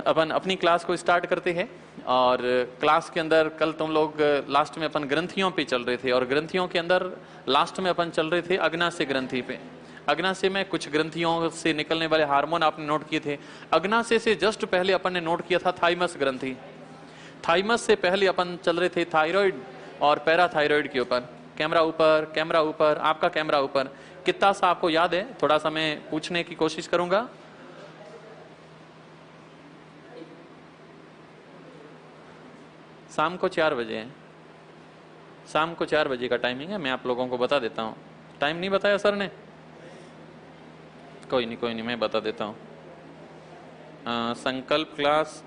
अपन अपनी क्लास को स्टार्ट करते हैं। और क्लास के अंदर कल तुम लोग लास्ट में अपन ग्रंथियों पे चल रहे थे, और ग्रंथियों के अंदर लास्ट में अपन चल रहे थे अग्नाशय ग्रंथि पे। अग्नाशय में कुछ ग्रंथियों से निकलने वाले हार्मोन आपने नोट किए थे। अग्नाशय से जस्ट पहले अपन ने नोट किया था थाइमस ग्रंथि। थाइमस से पहले अपन चल रहे थे थायराइड और पैराथायराइड के ऊपर। कैमरा ऊपर, आपका कैमरा ऊपर। कितना सा आपको याद है? थोड़ा सा मैं पूछने की कोशिश करूंगा। शाम को 4 बजे है, शाम को 4 बजे का टाइमिंग है। मैं आप लोगों को बता देता हूँ। टाइम नहीं बताया सर ने? कोई नहीं, मैं बता देता हूँ। संकल्प क्लास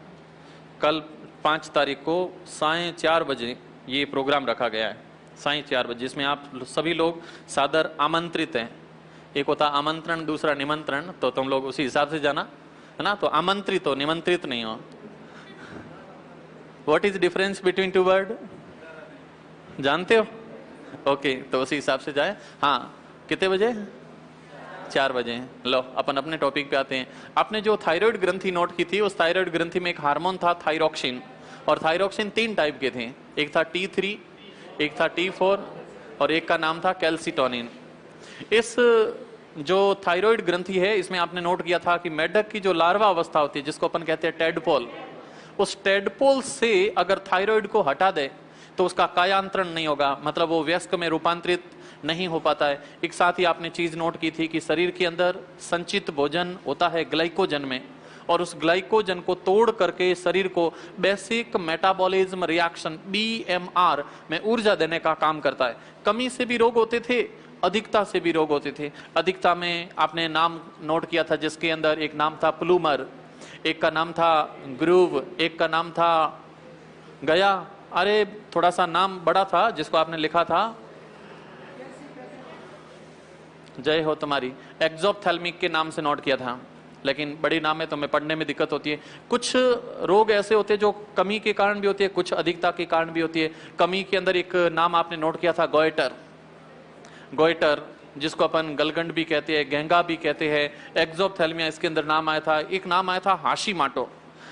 कल 5 तारीख को 4:30 बजे ये प्रोग्राम रखा गया है। 4:30 बजे, जिसमें आप सभी लोग सादर आमंत्रित हैं। एक होता आमंत्रण, दूसरा निमंत्रण, तो तुम लोग उसी हिसाब से जाना, है ना। तो आमंत्रित हो, निमंत्रित नहीं हो। What is difference between two word? जानते हो? ओके, तो उसी हिसाब से जाए। हाँ, कितने बजे? 4 बजे। लो, अपन अपने टॉपिक पे आते हैं। आपने जो थायराइड ग्रंथि नोट की थी, उस थायराइड ग्रंथि में एक हार्मोन था थायरोक्सिन। और थायरोक्सिन 3 टाइप के थे। एक था T3, एक था T4 और एक का नाम था कैल्सिटोनिन। इस जो थायराइड ग्रंथि है, इसमें आपने नोट किया था कि मेढक की जो लार्वा अवस्था होती है, जिसको अपन कहते हैं टेडपोल, उस टेडपोल से अगर थायराइड को हटा दे तो उसका कायांतरण नहीं होगा, मतलब वो वयस्क में रूपांतरित नहीं हो पाता है। एक साथ ही आपने चीज नोट की थी कि शरीर के अंदर संचित भोजन होता है ग्लाइकोजन में, और उस ग्लाइकोजन को तोड़ करके शरीर को बेसिक मेटाबॉलिज्म रिएक्शन BMR में ऊर्जा देने का काम करता है। कमी से भी रोग होते थे, अधिकता से भी रोग होते थे। अधिकता में आपने नाम नोट किया था, जिसके अंदर एक नाम था प्लूमर, एक का नाम था ग्रूव, एक का नाम था गया, अरे थोड़ा सा नाम बड़ा था जिसको आपने लिखा था, जय हो तुम्हारी, एक्सोप्थेल्मिक के नाम से नोट किया था। लेकिन बड़ी नाम है तो मैं पढ़ने में दिक्कत होती है। कुछ रोग ऐसे होते हैं जो कमी के कारण भी होती है, कुछ अधिकता के कारण भी होती है। कमी के अंदर एक नाम आपने नोट किया था गोइटर, जिसको अपन गलगंड भी कहते हैं, गेंगा भी कहते हैं। एक्सोप्थेल्मिया इसके अंदर नाम आया था। एक नाम आया था हाशिमाटो,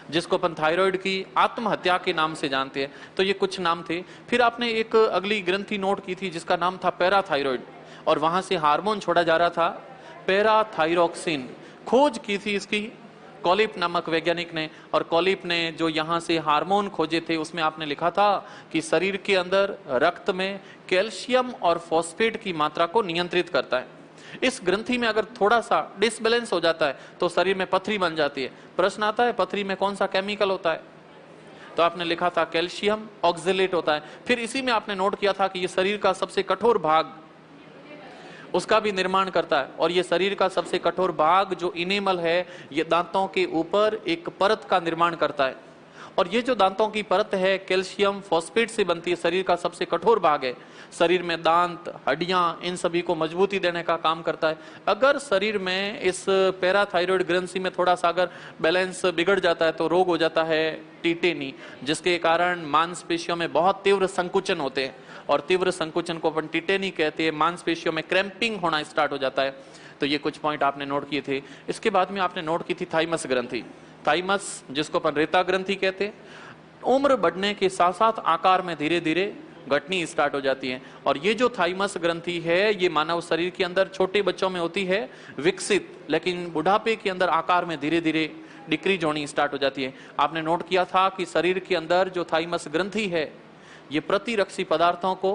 जिसको अपन थायराइड की आत्महत्या के नाम से जानते हैं। तो ये कुछ नाम थे। फिर आपने एक अगली ग्रंथि नोट की थी जिसका नाम था पैराथायराइड, और वहां से हार्मोन छोड़ा जा रहा था पैराथायरोक्सिन। खोज की थी इसकी कॉलिप नामक वैज्ञानिक ने, और कॉलिप ने जो यहाँ से हार्मोन खोजे थे उसमें आपने लिखा था कि शरीर के अंदर रक्त में कैल्शियम और फॉस्फेट की मात्रा को नियंत्रित करता है। इस ग्रंथि में अगर थोड़ा सा डिसबैलेंस हो जाता है तो शरीर में पथरी बन जाती है। प्रश्न आता है पथरी में कौन सा केमिकल होता है? तो आपने लिखा था कैल्शियम ऑक्जेलेट होता है। फिर इसी में आपने नोट किया था कि ये शरीर का सबसे कठोर भाग, उसका भी निर्माण करता है। और ये शरीर का सबसे कठोर भाग जो इनेमल है, ये दांतों के ऊपर एक परत का निर्माण करता है। और ये जो दांतों की परत है कैल्शियम फॉस्फेट से बनती है, शरीर का सबसे कठोर भाग है। शरीर में दांत, हड्डियां, इन सभी को मजबूती देने का काम करता है। अगर शरीर में इस पैराथायराइड ग्रंथि में थोड़ा सा अगर बैलेंस बिगड़ जाता है तो रोग हो जाता है टिटेनी, जिसके कारण मांसपेशियों में बहुत तीव्र संकुचन होते हैं, और तीव्र संकुचन को अपन टिटेनी कहते हैं। मांसपेशियों में क्रैम्पिंग होना स्टार्ट हो जाता है। तो ये कुछ पॉइंट आपने नोट किए थे। इसके बाद में आपने नोट की थी थाइमस ग्रंथि। थाइमस, जिसको अपन रेता ग्रंथि कहते हैं, उम्र बढ़ने के साथ साथ आकार में धीरे धीरे घटनी स्टार्ट हो जाती है। और ये जो थाइमस ग्रंथि है, ये मानव शरीर के अंदर छोटे बच्चों में होती है विकसित, लेकिन बुढ़ापे के अंदर आकार में धीरे धीरे डिक्रीज होनी स्टार्ट हो जाती है। आपने नोट किया था कि शरीर के अंदर जो थाइमस ग्रंथि है, ये प्रतिरक्षी पदार्थों को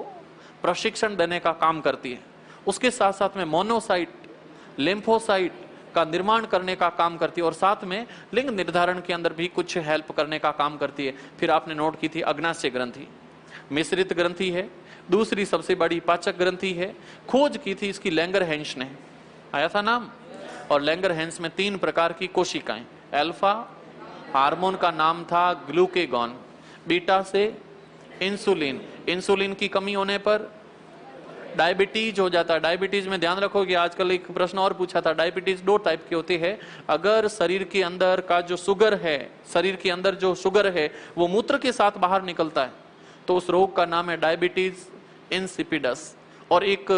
प्रशिक्षण देने का काम करती है। उसके साथ साथ में मोनोसाइट, लिम्फोसाइट का निर्माण करने का काम करती है, और साथ में लिंग निर्धारण के अंदर भी कुछ हेल्प करने का काम करती है। फिर आपने नोट की थी अग्नाशय ग्रंथि, मिश्रित ग्रंथि है, दूसरी सबसे बड़ी पाचक ग्रंथि है। खोज की थी इसकी लैंगरहैंस ने, आया था नाम। और लैंगरहैंस में 3 प्रकार की कोशिकाएं, अल्फा, हार्मोन का नाम था ग्लूकेगॉन, बीटा से इंसुलिन। इंसुलिन की कमी होने पर डायबिटीज हो जाता है। डायबिटीज में ध्यान रखोगे, आजकल एक प्रश्न और पूछा था, डायबिटीज 2 टाइप के होते हैं। अगर शरीर के अंदर का जो शुगर है, शरीर के अंदर जो शुगर है वो मूत्र के साथ बाहर निकलता है, तो उस रोग का नाम है डायबिटीज इंसिपिडस। और एक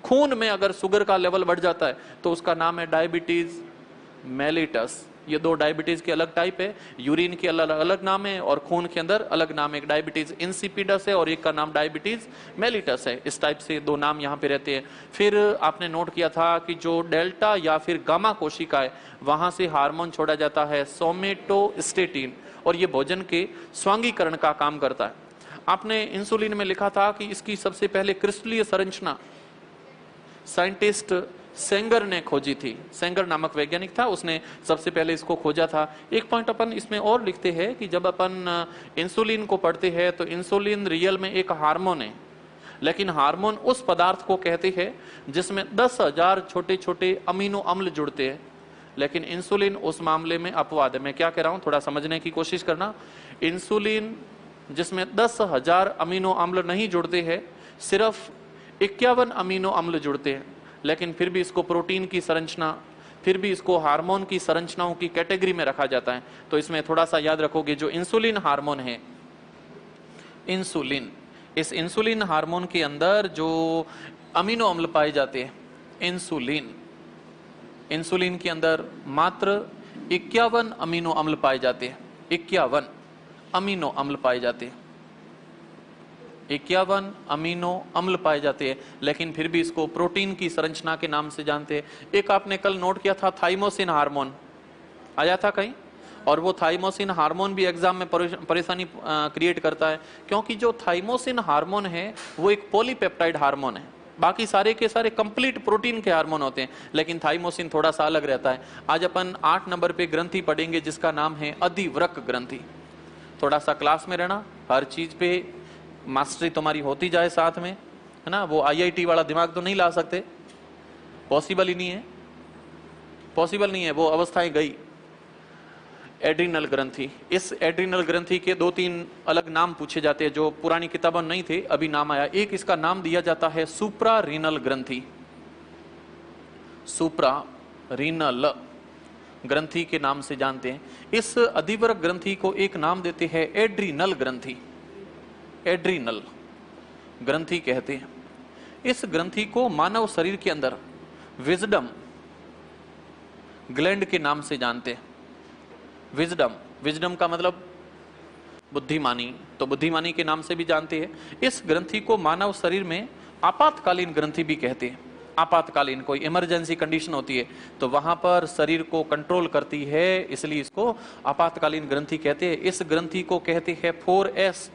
खून में अगर शुगर का लेवल बढ़ जाता है तो उसका नाम है डायबिटीज मेलिटस। ये दो डायबिटीज के अलग टाइप है, यूरिन के अलग अलग नाम है और खून के अंदर अलग नाम है। एक डायबिटीज इंसिपिडस है और एक का नाम डायबिटीज मेलिटस है। इस टाइप से दो नाम यहाँ पे रहते हैं। फिर आपने नोट किया था कि जो डेल्टा या फिर गामा कोशिका है वहां से हार्मोन छोड़ा जाता है सोमेटोस्टेटिन, और ये भोजन के स्वांगीकरण का काम करता है। आपने इंसुलिन में लिखा था कि इसकी सबसे पहले क्रिस्टलीय संरचना साइंटिस्ट सेंगर ने खोजी थी। सेंगर नामक वैज्ञानिक था, उसने सबसे पहले इसको खोजा था। एक पॉइंट अपन इसमें और लिखते हैं कि जब अपन इंसुलिन को पढ़ते हैं तो इंसुलिन रियल में एक हार्मोन है, लेकिन हार्मोन उस पदार्थ को कहते हैं जिसमें 10,000 छोटे छोटे अमीनो अम्ल जुड़ते हैं। लेकिन इंसुलिन उस मामले में अपवाद है। मैं क्या कह रहा हूं, थोड़ा समझने की कोशिश करना। इंसुलिन जिसमें 10,000 अमीनो अम्ल नहीं जुड़ते हैं, सिर्फ 51 अमीनो अम्ल जुड़ते हैं, लेकिन फिर भी इसको प्रोटीन की संरचना, फिर भी इसको हार्मोन की संरचनाओं की कैटेगरी में रखा जाता है। तो इसमें थोड़ा सा याद रखोगे, जो इंसुलिन हार्मोन है, इंसुलिन, इस इंसुलिन हार्मोन के अंदर जो अमीनो अम्ल पाए जाते हैं, इंसुलिन के अंदर मात्र 51 अमीनो अम्ल पाए जाते हैं। 51 अमीनो अम्ल पाए जाते हैं, 51 अमीनो अम्ल पाए जाते हैं, लेकिन फिर भी इसको प्रोटीन की संरचना के नाम से जानते हैं। एक आपने कल नोट किया था, थाइमोसिन हार्मोन आया था कहीं, और वो थाइमोसिन हार्मोन भी एग्जाम में परेशानी क्रिएट करता है, क्योंकि जो थाइमोसिन हार्मोन है वो एक पॉलीपेप्टाइड हार्मोन है। बाकी सारे के सारे कंप्लीट प्रोटीन के हार्मोन होते हैं, लेकिन थाइमोसिन थोड़ा सा अलग रहता है। आज अपन 8 नंबर पे ग्रंथि पढ़ेंगे जिसका नाम है अधिवृक्क ग्रंथि। थोड़ा सा क्लास में रहना, हर चीज पे मास्टरी तुम्हारी होती जाए साथ में, है ना। वो IIT वाला दिमाग तो नहीं ला सकते, पॉसिबल ही नहीं है, पॉसिबल नहीं है, वो अवस्थाएं गई। एड्रिनल ग्रंथि, इस एड्रिनल ग्रंथि के 2-3 अलग नाम पूछे जाते हैं जो पुरानी किताबों में नहीं थे, अभी नाम आया। एक इसका नाम दिया जाता है सुप्रा रीनल ग्रंथि, सुप्रा रीनल ग्रंथि के नाम से जानते हैं। इस अधिवृक्क ग्रंथि को एक नाम देते हैं एड्रिनल ग्रंथि, एड्रिनल ग्रंथि कहते हैं। इस ग्रंथि को मानव शरीर के अंदर विजडम ग्लैंड के नाम से जानते हैं। विजडम, विजडम का मतलब बुद्धिमानी, तो बुद्धिमानी के नाम से भी जानते हैं। इस ग्रंथि को मानव शरीर में आपातकालीन ग्रंथि भी कहते हैं। आपातकालीन, कोई इमरजेंसी कंडीशन होती है तो वहां पर शरीर को कंट्रोल करती है, इसलिए इसको आपातकालीन ग्रंथि कहते हैं। इस ग्रंथि को कहते हैं 4S,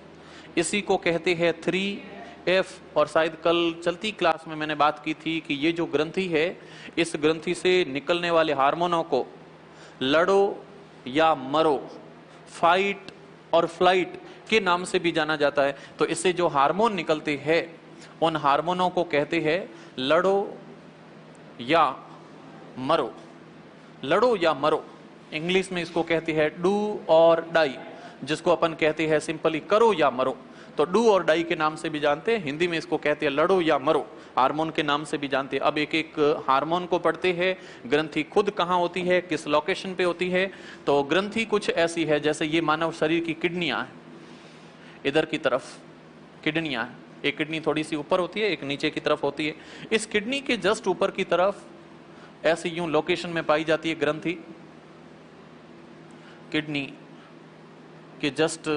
इसी को कहते हैं 3F। और शायद कल चलती क्लास में मैंने बात की थी कि ये जो ग्रंथि है, इस ग्रंथि से निकलने वाले हार्मोनों को लड़ो या मरो, फाइट और फ्लाइट के नाम से भी जाना जाता है। तो इससे जो हार्मोन निकलते हैं उन हार्मोनों को कहते हैं लड़ो या मरो, लड़ो या मरो। इंग्लिश में इसको कहते हैं डू और डाई, जिसको अपन कहते हैं सिंपली करो या मरो। तो डू और डाई के नाम से भी जानते हैं, हिंदी में इसको कहते हैं लड़ो या मरो, हार्मोन के नाम से भी जानते हैं। अब एक एक हार्मोन को पढ़ते हैं। ग्रंथि खुद कहाँ होती है, किस लोकेशन पे होती है। तो ग्रंथि कुछ ऐसी है जैसे ये मानव शरीर की किडनियां हैं, इधर की तरफ किडनियां हैं, एक किडनी थोड़ी सी ऊपर होती है, एक नीचे की तरफ होती है। इस किडनी के जस्ट ऊपर की तरफ ऐसी यूं लोकेशन में पाई जाती है ग्रंथि, किडनी के जस्ट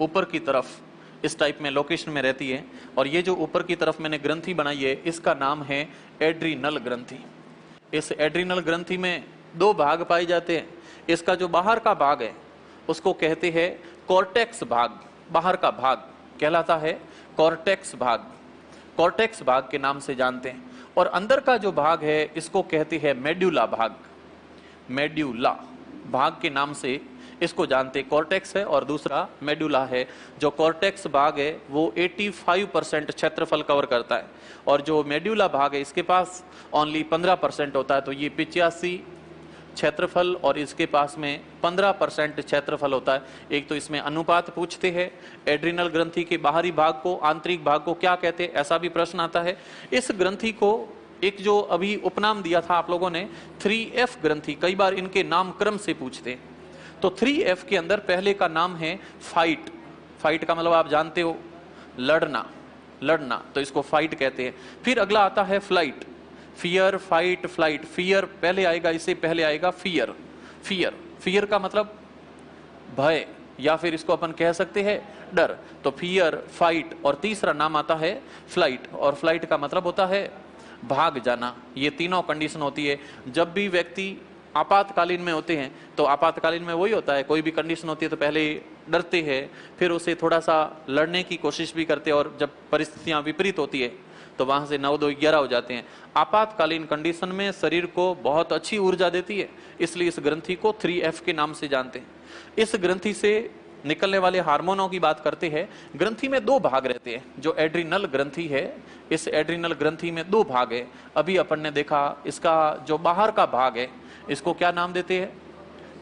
ऊपर की तरफ इस टाइप में लोकेशन में रहती है। और ये जो ऊपर की तरफ मैंने ग्रंथि बनाई है, इसका नाम है एड्रिनल ग्रंथि। इस एड्रिनल ग्रंथि में 2 भाग पाए जाते हैं। इसका जो बाहर का भाग है उसको कहते हैं कॉर्टेक्स भाग, बाहर का भाग कहलाता है कॉर्टेक्स भाग, कॉर्टेक्स भाग के नाम से जानते हैं। और अंदर का जो भाग है इसको कहते हैं मेड्यूला भाग, मेड्यूला भाग के नाम से इसको जानते। कॉर्टेक्स है और दूसरा मेडुला है। जो कॉर्टेक्स भाग है वो 85% क्षेत्रफल कवर करता है, और जो मेडुला भाग है इसके पास ओनली 15% होता है। तो ये 85 क्षेत्रफल और इसके पास में 15% क्षेत्रफल होता है। एक तो इसमें अनुपात पूछते हैं, एड्रिनल ग्रंथि के बाहरी भाग को, आंतरिक भाग को क्या कहते हैं, ऐसा भी प्रश्न आता है। इस ग्रंथि को एक जो अभी उपनाम दिया था आप लोगों ने 3F ग्रंथि, कई बार इनके नाम क्रम से पूछते हैं। तो 3F के अंदर पहले का नाम है फाइट, फाइट का मतलब आप जानते हो लड़ना, लड़ना, तो इसको फाइट कहते हैं। फिर अगला आता है flight, fear, fight, flight. Fear पहले आएगा, इससे पहले आएगा फियर, फियर फियर का मतलब भय, या फिर इसको अपन कह सकते हैं डर। तो फियर, फाइट, और तीसरा नाम आता है फ्लाइट, और फ्लाइट का मतलब होता है भाग जाना। ये तीनों कंडीशन होती है जब भी व्यक्ति आपातकालीन में होते हैं। तो आपातकालीन में वही होता है, कोई भी कंडीशन होती है तो पहले डरते हैं, फिर उसे थोड़ा सा लड़ने की कोशिश भी करते हैं, और जब परिस्थितियां विपरीत होती है तो वहां से 9 2 11 हो जाते हैं। आपातकालीन कंडीशन में शरीर को बहुत अच्छी ऊर्जा देती है, इसलिए इस ग्रंथि को 3F के नाम से जानते हैं। इस ग्रंथि से निकलने वाले हार्मोनों की बात करते हैं। ग्रंथि में 2 भाग रहते हैं। जो एड्रिनल ग्रंथि है, इस एड्रिनल ग्रंथि में 2 भाग है। अभी अपन ने देखा इसका जो बाहर का भाग है इसको क्या नाम देते हैं?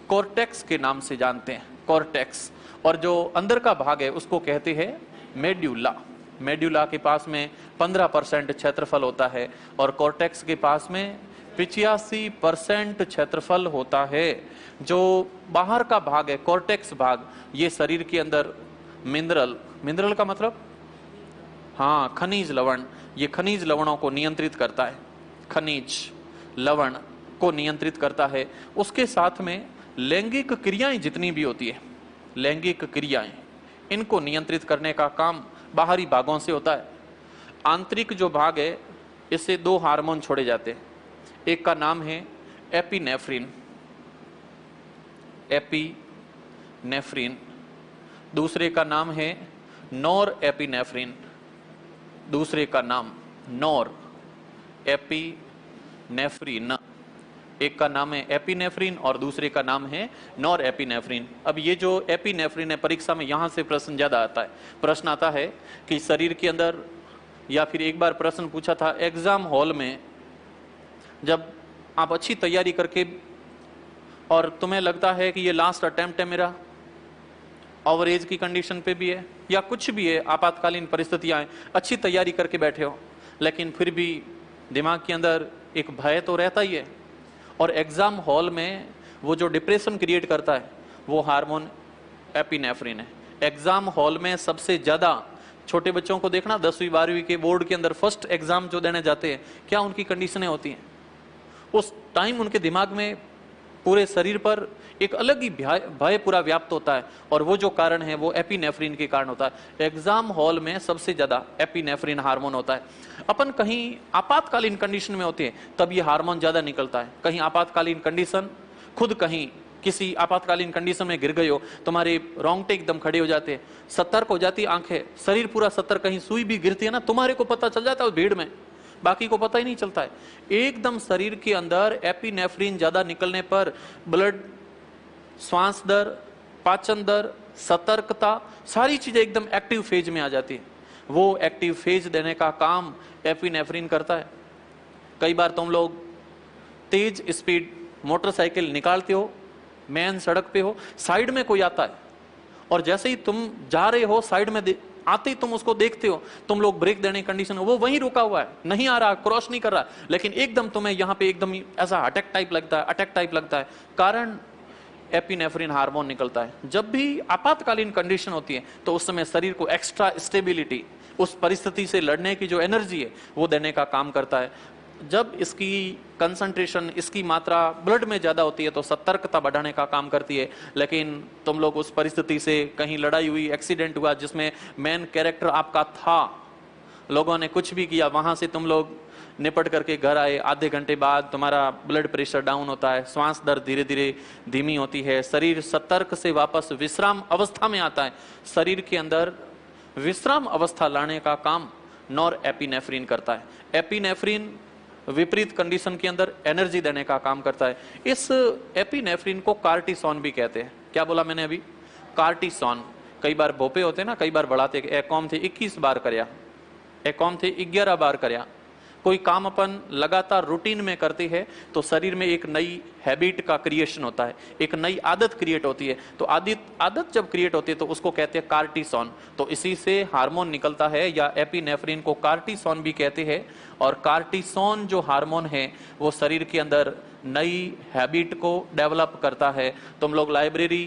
कॉर्टेक्स के नाम से जानते हैं, कॉर्टेक्स। और जो अंदर का भाग है उसको कहते हैं मेड्यूला। मेड्यूला के पास में 15% क्षेत्रफल होता है और कॉर्टेक्स के पास में 85% क्षेत्रफल होता है। जो बाहर का भाग है, कॉर्टेक्स भाग, ये शरीर के अंदर मिनरल, मिनरल का मतलब हाँ खनिज लवण, ये खनिज लवणों को नियंत्रित करता है, खनिज लवण को नियंत्रित करता है। उसके साथ में लैंगिक क्रियाएं जितनी भी होती है, लैंगिक क्रियाएं, इनको नियंत्रित करने का काम बाहरी भागों से होता है। आंतरिक जो भाग है इससे 2 हार्मोन छोड़े जाते हैं। एक का नाम है एपिनेफ्रिन, एपिनेफ्रिन। दूसरे का नाम है नॉर एपिनेफ्रिन, दूसरे का नाम नॉर एपिनेफ्रिन। एक का नाम है एपिनेफ्रिन और दूसरे का नाम है नॉर एपिनेफ्रिन। अब ये जो एपिनेफ्रिन है, परीक्षा में यहां से प्रश्न ज्यादा आता है। प्रश्न आता है कि शरीर के अंदर, या फिर एक बार प्रश्न पूछा था एग्जाम हॉल में, जब आप अच्छी तैयारी करके और तुम्हें लगता है कि ये लास्ट अटेम्प्ट है मेरा, ओवरेज की कंडीशन पे भी है या कुछ भी है, आपातकालीन परिस्थितियां हैं, अच्छी तैयारी करके बैठे हो, लेकिन फिर भी दिमाग के अंदर एक भय तो रहता ही है। और एग्जाम हॉल में वो जो डिप्रेशन क्रिएट करता है वो हार्मोन एपिनेफ्रिन है। एग्जाम हॉल में सबसे ज्यादा छोटे बच्चों को देखना, 10वीं 12वीं के बोर्ड के अंदर फर्स्ट एग्जाम जो देने जाते हैं, क्या उनकी कंडीशनें होती हैं? उस टाइम उनके दिमाग में, पूरे शरीर पर एक अलग ही भय पूरा व्याप्त होता है, और वो जो कारण है वो एपिनेफ्रिन के कारण होता है। एग्जाम हॉल में सबसे ज्यादा एपिनेफ्रिन हार्मोन होता है। अपन कहीं आपातकालीन कंडीशन में होते हैं तब ये हार्मोन ज्यादा निकलता है। कहीं आपातकालीन कंडीशन, खुद कहीं किसी आपातकालीन कंडीशन में गिर गए हो, तुम्हारे रोंगटे एकदम खड़े हो जाते हैं, सतर्क हो जाती आंखें, शरीर पूरा सतर्क, कहीं सुई भी गिरती है ना, तुम्हारे को पता चल जाता है भीड़ में, बाकी को पता ही नहीं चलता है। एकदम शरीर के अंदर एपिनेफ्रिन ज्यादा निकलने पर ब्लड, श्वास दर, पाचन दर, सतर्कता, सारी चीजें एकदम एक्टिव फेज में आ जाती है। वो एक्टिव फेज देने का काम एपिनेफ्रिन करता है। कई बार तुम लोग तेज स्पीड मोटरसाइकिल निकालते हो, मेन सड़क पे हो, साइड में कोई आता है और जैसे ही तुम जा रहे हो साइड में आते ही तुम उसको देखते हो, तुम लोग ब्रेक देने की कंडीशन, वो वहीं रुका हुआ है, नहीं आ रहा, क्रॉस नहीं कर रहा, लेकिन एकदम तुम्हें यहाँ पे एकदम ऐसा अटैक टाइप लगता है, अटैक टाइप लगता है, कारण एपिनेफ्रिन हार्मोन निकलता है। जब भी आपातकालीन कंडीशन होती है तो उस समय शरीर को एक्स्ट्रा स्टेबिलिटी, उस परिस्थिति से लड़ने की जो एनर्जी है वो देने का काम करता है। जब इसकी कंसंट्रेशन, इसकी मात्रा ब्लड में ज्यादा होती है तो सतर्कता बढ़ाने का काम करती है। लेकिन तुम लोग उस परिस्थिति से, कहीं लड़ाई हुई, एक्सीडेंट हुआ जिसमें मेन कैरेक्टर आपका था, लोगों ने कुछ भी किया, वहां से तुम लोग निपट करके घर आए, आधे घंटे बाद तुम्हारा ब्लड प्रेशर डाउन होता है, श्वास दर धीरे धीरे धीमी होती है, शरीर सतर्क से वापस विश्राम अवस्था में आता है। शरीर के अंदर विश्राम अवस्था लाने का काम नॉर एपिनेफ्रिन करता है। एपिनेफ्रिन विपरीत कंडीशन के अंदर एनर्जी देने का काम करता है। इस एपिनेफ्रिन को कार्टिसोन भी कहते हैं। क्या बोला मैंने अभी? कार्टिसोन। कई बार भोपे होते ना, कई बार बढ़ाते, एक कौम थे 21 बार करया, एक कौम थे 11 बार करया। कोई काम अपन लगातार रूटीन में करते हैं तो शरीर में एक नई हैबिट का क्रिएशन होता है, एक नई आदत क्रिएट होती है। तो आदत जब क्रिएट होती है तो उसको कहते हैं कार्टिसोन। तो इसी से हार्मोन निकलता है, या एपिनेफ्रिन को कार्टिसोन भी कहते हैं। और कार्टिसोन जो हार्मोन है वो शरीर के अंदर नई हैबिट को डेवलप करता है। तुम लोग लाइब्रेरी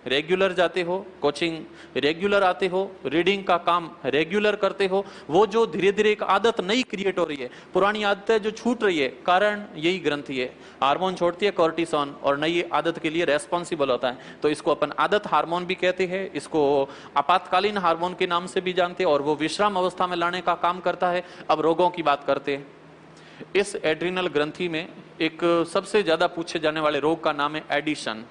रेगुलर जाते हो, कोचिंग रेगुलर आते हो, रीडिंग का काम रेगुलर करते हो, वो जो धीरे धीरे एक आदत नई क्रिएट हो रही है, पुरानी आदतें जो छूट रही है, कारण यही ग्रंथि है। हार्मोन छोड़ती है कॉर्टिसोन और नई आदत के लिए रेस्पॉन्सिबल होता है। तो इसको अपन आदत हार्मोन भी कहते हैं, इसको आपातकालीन हार्मोन के नाम से भी जानते हैं, और वो विश्राम अवस्था में लाने का काम करता है। अब रोगों की बात करते हैं। इस एड्रिनल ग्रंथि में एक सबसे ज्यादा पूछे जाने वाले रोग का नाम है एडिशन।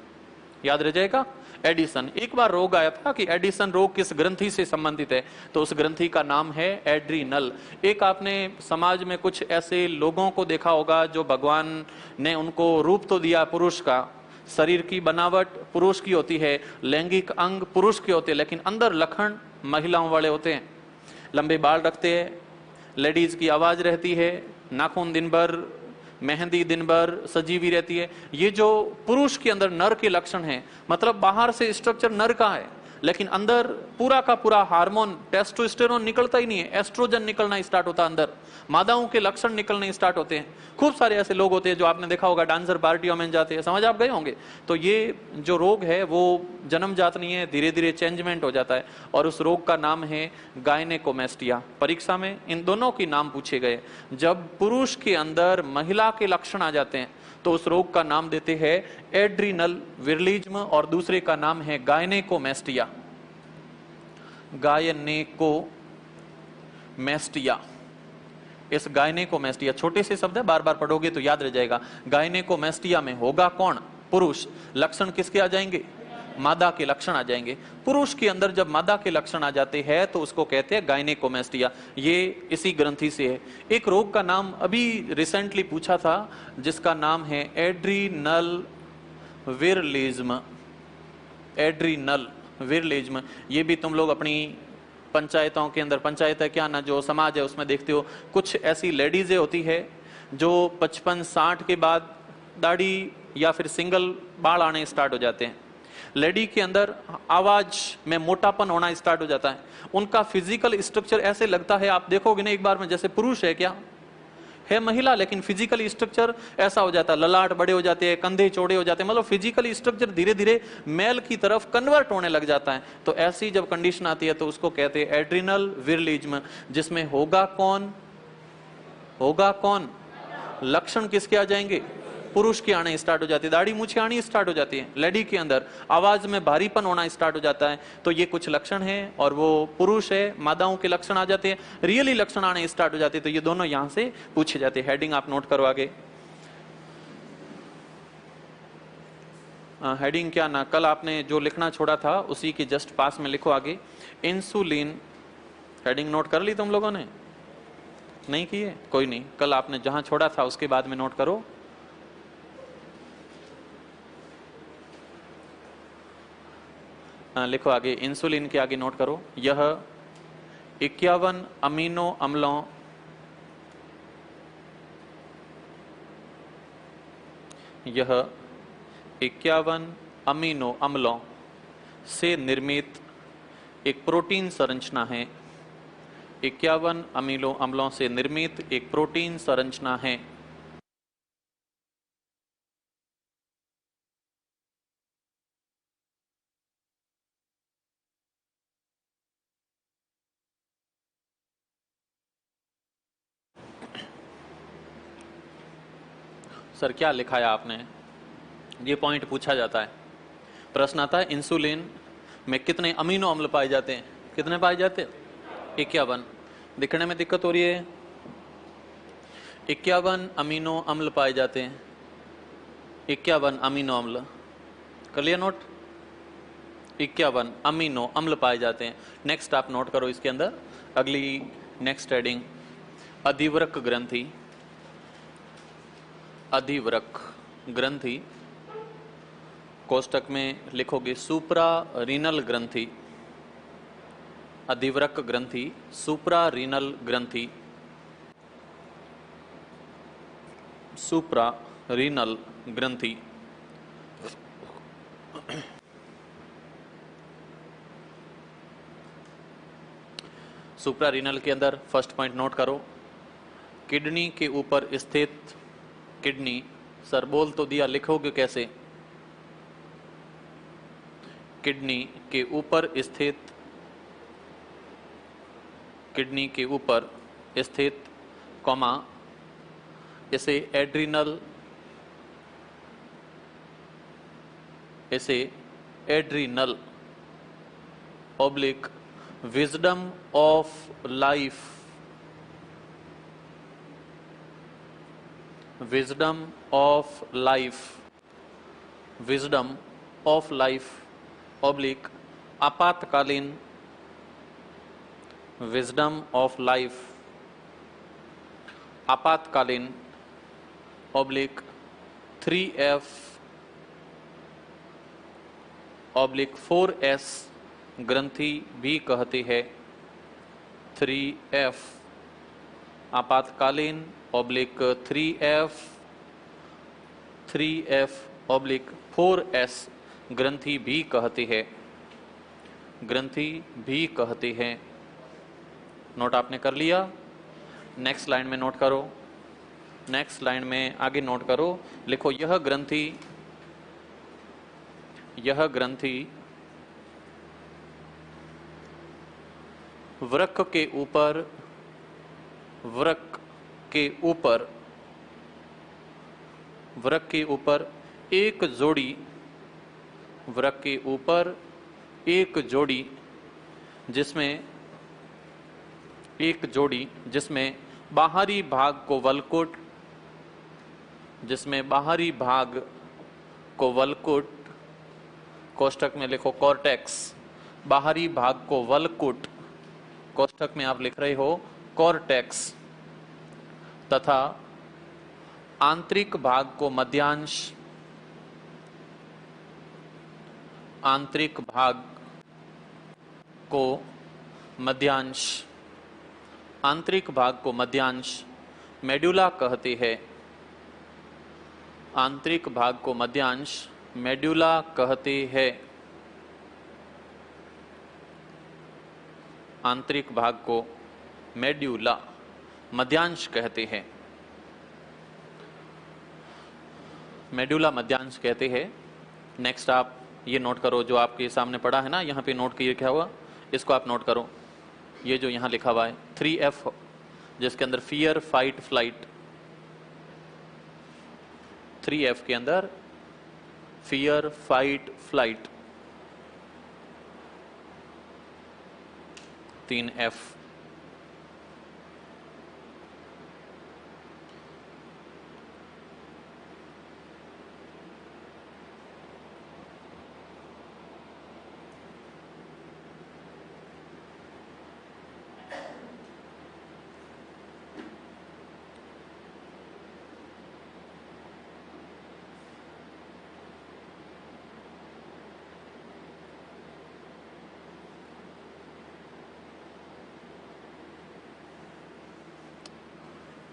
याद रह जाएगा, एडिशन। एक बार रोग आया था कि एडिशन रोग किस ग्रंथि से संबंधित है, तो उस ग्रंथि का नाम है एड्रिनल। एक आपने समाज में कुछ ऐसे लोगों को देखा होगा जो भगवान ने उनको रूप तो दिया पुरुष का, शरीर की बनावट पुरुष की होती है, लैंगिक अंग पुरुष के होते हैं, लेकिन अंदर लक्षण महिलाओं वाले होते हैं। लंबे बाल रखते हैं, लेडीज की आवाज रहती है, नाखून दिन भर, मेहंदी दिन भर सजी हुई रहती है। ये जो पुरुष के अंदर नर के लक्षण हैं, मतलब बाहर से स्ट्रक्चर नर का है, लेकिन अंदर पूरा का पूरा हार्मोन टेस्टोस्टेरोन निकलता ही नहीं है, एस्ट्रोजन निकलना स्टार्ट होता है, अंदर मादाओं के लक्षण निकलने स्टार्ट होते हैं। खूब सारे ऐसे लोग होते हैं जो आपने देखा होगा डांसर पार्टियों में जाते हैं, समझ आप गए होंगे। तो ये जो रोग है वो जन्मजात नहीं है, धीरे धीरे चेंजमेंट हो जाता है, और उस रोग का नाम है गायनेकोमेस्टिया। परीक्षा में इन दोनों के नाम पूछे गए। जब पुरुष के अंदर महिला के लक्षण आ जाते हैं तो उस रोग का नाम देते हैं एड्रिनल विरलिज्म, और दूसरे का नाम है गायनेकोमेस्टिया। गायनेकोमेस्टिया। इस गायनेकोमेस्टिया, छोटे से शब्द है, बार बार पढ़ोगे तो याद रह जाएगा। गायनेकोमेस्टिया में होगा कौन? पुरुष। लक्षण किसके आ जाएंगे? मादा के लक्षण आ जाएंगे। पुरुष के अंदर जब मादा के लक्षण आ जाते हैं तो उसको कहते हैं गायनेकोमेस्टिया। ये इसी ग्रंथि से है। एक रोग का नाम अभी रिसेंटली पूछा था जिसका नाम है एड्रिनल विरलिज्म। एड्रिनल विरलिज्म। ये भी तुम लोग अपनी पंचायतों के अंदर, पंचायत है क्या ना, जो समाज है उसमें देखते हो, कुछ ऐसी लेडीजें होती है जो 55-60 के बाद दाढ़ी या फिर सिंगल बाल आने स्टार्ट हो जाते हैं। लेडी के अंदर आवाज में मोटापन होना स्टार्ट हो जाता है। उनका फिजिकल स्ट्रक्चर ऐसे लगता है, आप देखोगे ना एक बार में, जैसे पुरुष है, क्या है महिला, लेकिन फिजिकल स्ट्रक्चर ऐसा हो जाता है। ललाट बड़े हो जाते हैं, कंधे चौड़े हो जाते हैं, मतलब फिजिकल स्ट्रक्चर धीरे धीरे मेल की तरफ कन्वर्ट होने लग जाता है। तो ऐसी जब कंडीशन आती है तो उसको कहते हैं एड्रिनल विरलिज्म, जिसमें होगा कौन? होगा कौन? लक्षण किसके आ जाएंगे? पुरुष की आने स्टार्ट हो जाती है, दाढ़ी मूछें आनी स्टार्ट हो जाती है। लेडी के अंदर आवाज में भारीपन होना स्टार्ट हो जाता है। तो ये कुछ लक्षण हैं, और वो पुरुष है, मादाओं के लक्षण आ जाते हैं, रियली लक्षण आने स्टार्ट हो जाते हैं। तो ये दोनों यहां से पूछे जाते हैं। हेडिंग आप नोट करो आगे। हेडिंग क्या ना, कल आपने जो लिखना छोड़ा था उसी के जस्ट पास में लिखो आगे, इंसुलिन। हेडिंग नोट कर ली तुम लोगों ने? नहीं की है? कोई नहीं, कल आपने जहां छोड़ा था उसके बाद में नोट करो। लिखो आगे, इंसुलिन के आगे नोट करो, यह 51 अमीनो अम्लों यह 51 अमीनो अम्लों से निर्मित एक प्रोटीन संरचना है। 51 अमीनो अम्लों से निर्मित एक प्रोटीन संरचना है। सर क्या लिखा है आपने? ये पॉइंट पूछा जाता है, प्रश्न आता है इंसुलिन में कितने अमीनो अम्ल पाए जाते हैं? कितने पाए जाते हैं? 51। दिखने में दिक्कत हो रही है? 51 अमीनो अम्ल पाए जाते हैं। 51 अमीनो अम्ल कर लिया नोट? 51 अमीनो अम्ल पाए जाते हैं। नेक्स्ट आप नोट करो इसके अंदर, अगली नेक्स्ट हेडिंग, अधिवृक्क ग्रंथि। अधिवृक्क ग्रंथि, कोष्टक में लिखोगे सुप्रा रीनल ग्रंथि। अधिवृक्क ग्रंथि, सुप्रा रीनल ग्रंथि, सुप्रा रीनल ग्रंथि। सुप्रा रीनल के अंदर फर्स्ट पॉइंट नोट करो, किडनी के ऊपर स्थित, किडनी, सर बोल तो दिया, लिखोगे कैसे? किडनी के ऊपर स्थित, किडनी के ऊपर स्थित, कॉमा, इसे एड्रिनल, इसे adrenal oblique wisdom of life, wisdom of life, wisdom of life oblique आपातकालीन, विजडम ऑफ लाइफ आपातकालीन ऑब्लिक 3F ऑब्लिक 4S ग्रंथि भी कहती है। 3F आपातकालीन ऑब्लिक 3F ऑब्लिक 4S ग्रंथि भी कहती है, ग्रंथि भी कहती है। नोट आपने कर लिया? नेक्स्ट लाइन में नोट करो, नेक्स्ट लाइन में आगे नोट करो, लिखो यह ग्रंथि, यह ग्रंथि वृक्क के ऊपर, वृक्क के ऊपर, वृक्क के ऊपर एक जोड़ी, वृक्क के ऊपर एक जोड़ी जिसमें, एक जोड़ी जिसमें बाहरी भाग को वल्कुट, जिसमें बाहरी भाग को वल्कुट, कोष्ठक में लिखो कॉर्टेक्स, बाहरी भाग को वल्कुट, कोष्ठक में आप लिख रहे हो कॉर्टेक्स, तथा आंतरिक भाग को मध्यांश, आंतरिक भाग को मध्यांश, आंतरिक भाग को मध्यांश मेडुला कहते हैं, आंतरिक भाग को मध्यांश मेडुला कहते हैं, आंतरिक भाग को मेड्यूला मध्यांश कहते हैं, मेडुला मध्यांश कहते हैं। नेक्स्ट आप ये नोट करो जो आपके सामने पड़ा है ना, यहाँ पे नोट किया क्या हुआ, इसको आप नोट करो। ये जो यहाँ लिखा हुआ है 3F जिसके अंदर फियर, फाइट, फ्लाइट, 3F के अंदर fear, fight, flight, 3F।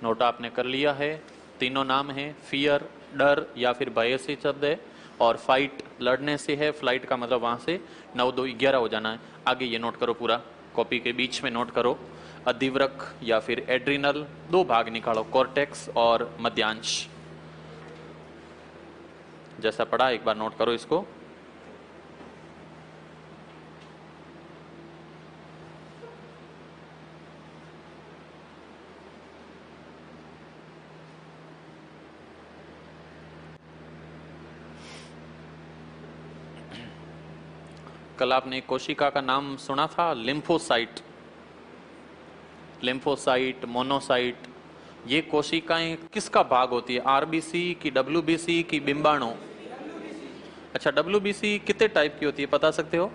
Note आपने कर लिया है। तीनों नाम हैं, फियर डर या फिर भय से शब्द है, और फाइट लड़ने से है, फ्लाइट का मतलब वहां से 9 2 11 हो जाना है। आगे ये नोट करो, पूरा कॉपी के बीच में नोट करो। अधिवृक्क या फिर एड्रिनल, 2 भाग निकालो, कॉर्टेक्स और मध्यांश। जैसा पढ़ा एक बार नोट करो इसको। कल आपने कोशिका का नाम सुना था, लिम्फोसाइट, लिम्फोसाइट, मोनोसाइट। ये कोशिकाएं किसका भाग होती है, आरबीसी की, डब्ल्यूबीसी की, बिंबाणु? अच्छा, डब्ल्यूबीसी कितने टाइप की होती है बता सकते हो?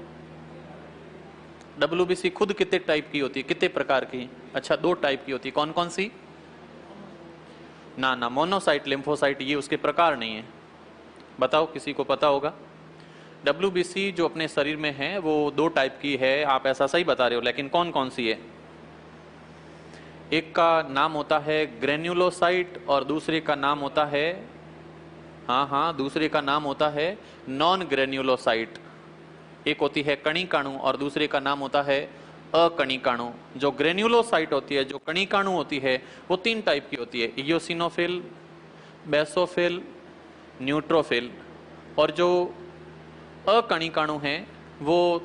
डब्ल्यूबीसी खुद कितने टाइप की होती है, कितने प्रकार की? अच्छा, 2 टाइप की होती है, कौन कौन सी? ना ना, मोनोसाइट, लिम्फोसाइट ये उसके प्रकार नहीं है। बताओ, किसी को पता होगा? डब्ल्यूबीसी जो अपने शरीर में है वो 2 टाइप की है, आप ऐसा सही बता रहे हो, लेकिन कौन कौन सी है? एक का नाम होता है ग्रेन्युलोसाइट और दूसरे का नाम होता है, हाँ, दूसरे का नाम होता है नॉन ग्रेन्युलोसाइट। एक होती है कणिकाणु और दूसरे का नाम होता है अकणिकाणु। जो ग्रेन्युलोसाइट होती है, जो कणिकाणु होती है, वो 3 टाइप की होती है, इयोसिनोफिल, बेसोफिल, न्यूट्रोफिल। और जो अकणिकाणु हैं वो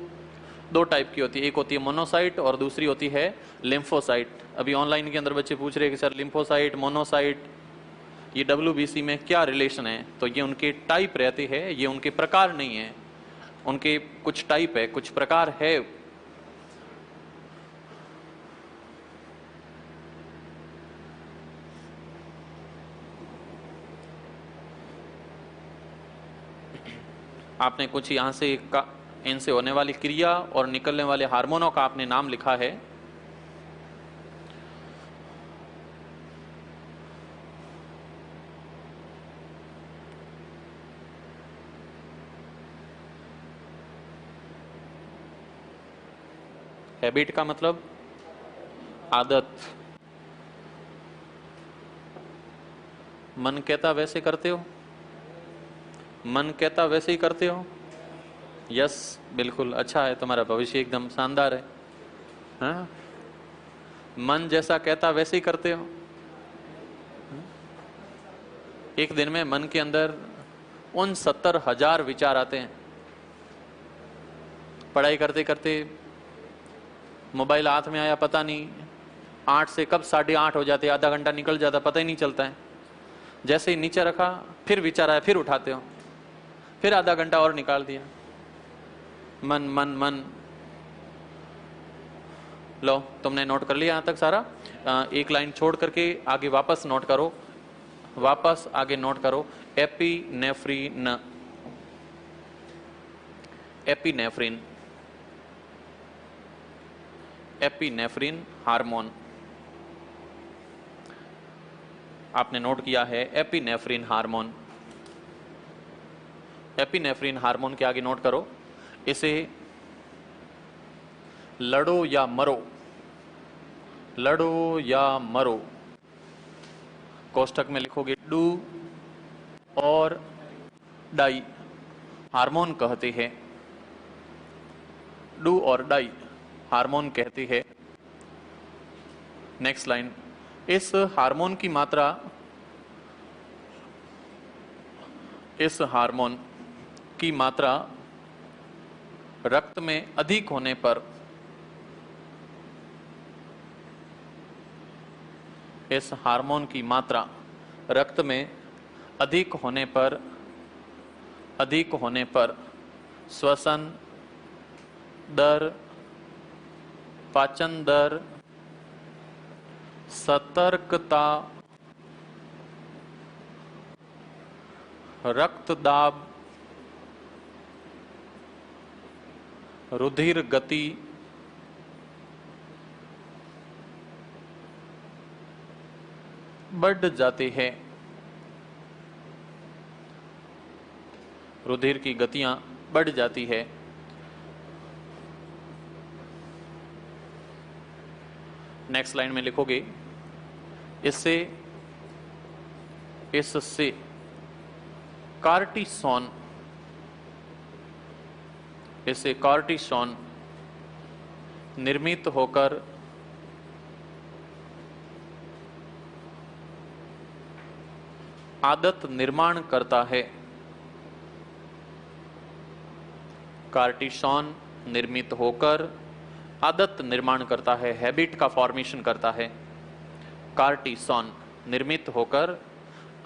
दो टाइप की होती है, एक होती है मोनोसाइट और दूसरी होती है लिम्फोसाइट। अभी ऑनलाइन के अंदर बच्चे पूछ रहे हैं कि सर लिम्फोसाइट मोनोसाइट ये WBC में क्या रिलेशन है, तो ये उनके टाइप रहते हैं, ये उनके प्रकार नहीं है, उनके कुछ टाइप है, कुछ प्रकार है। आपने कुछ यहां से इनसे होने वाली क्रिया और निकलने वाले हार्मोनों का आपने नाम लिखा है। हैबिट का मतलब आदत, मन कहता वैसे करते हो, मन कहता वैसे ही करते हो। यस, बिल्कुल अच्छा है, तुम्हारा भविष्य एकदम शानदार है। हाँ? मन जैसा कहता वैसे ही करते हो। एक दिन में मन के अंदर 69,000 विचार आते हैं। पढ़ाई करते करते मोबाइल हाथ में आया, पता नहीं 8 से कब 8:30 हो जाते, आधा घंटा निकल जाता, पता ही नहीं चलता है। जैसे ही नीचे रखा फिर विचार आया, फिर उठाते हो, फिर आधा घंटा और निकाल दिया। मन मन मन। लो, तुमने नोट कर लिया यहां तक सारा। एक लाइन छोड़ करके आगे वापस नोट करो, वापस आगे नोट करो। एपिनेफ्रिन, एपिनेफ्रिन, एपिनेफ्रिन हार्मोन आपने नोट किया है। एपिनेफ्रिन हार्मोन, एपिनेफ्रिन हार्मोन के आगे नोट करो, इसे लड़ो या मरो, लड़ो या मरो कोष्ठक में लिखोगे डू और डाई हार्मोन कहते हैं, डू और डाई हार्मोन कहते हैं। नेक्स्ट लाइन, इस हार्मोन की मात्रा, इस हार्मोन की मात्रा रक्त में अधिक होने पर, इस हार्मोन की मात्रा रक्त में अधिक होने पर, अधिक होने पर श्वसन दर, पाचन दर, सतर्कता, रक्तदाब, रुधिर गति, बढ़ जाते हैं। रुधिर की गतियां बढ़ जाती है। नेक्स्ट लाइन में लिखोगे, इससे, इससे कार्टिसोन, इससे कार्टिसोन निर्मित होकर आदत निर्माण करता है। कार्टिसोन निर्मित होकर आदत निर्माण करता है, हैबिट का फॉर्मेशन करता है। कार्टिसोन निर्मित होकर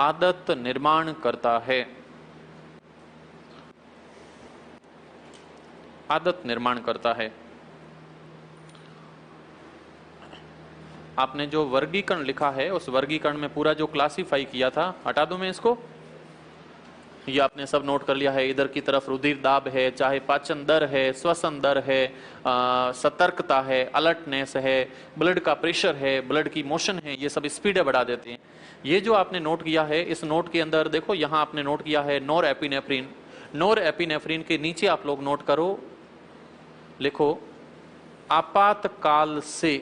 आदत निर्माण करता है, आदत निर्माण करता है। आपने जो वर्गीकरण लिखा है उस वर्गीकरण में पूरा जो क्लासिफाई किया था, हटा दूं मैं इसको? ये आपने सब नोट कर लिया है। इधर की तरफ रुधिर दाब है, चाहे पाचन दर है, श्वसन दर है, सतर्कता है, अलर्टनेस है, ब्लड का प्रेशर है, ब्लड की मोशन है, ये सब स्पीड बढ़ा देते हैं। ये जो आपने नोट किया है, इस नोट के अंदर देखो, यहाँ आपने नोट किया है नोर एपिनेफ्रिन। नोर एपिनेफ्रिन के नीचे आप लोग नोट करो, लिखो आपातकाल से,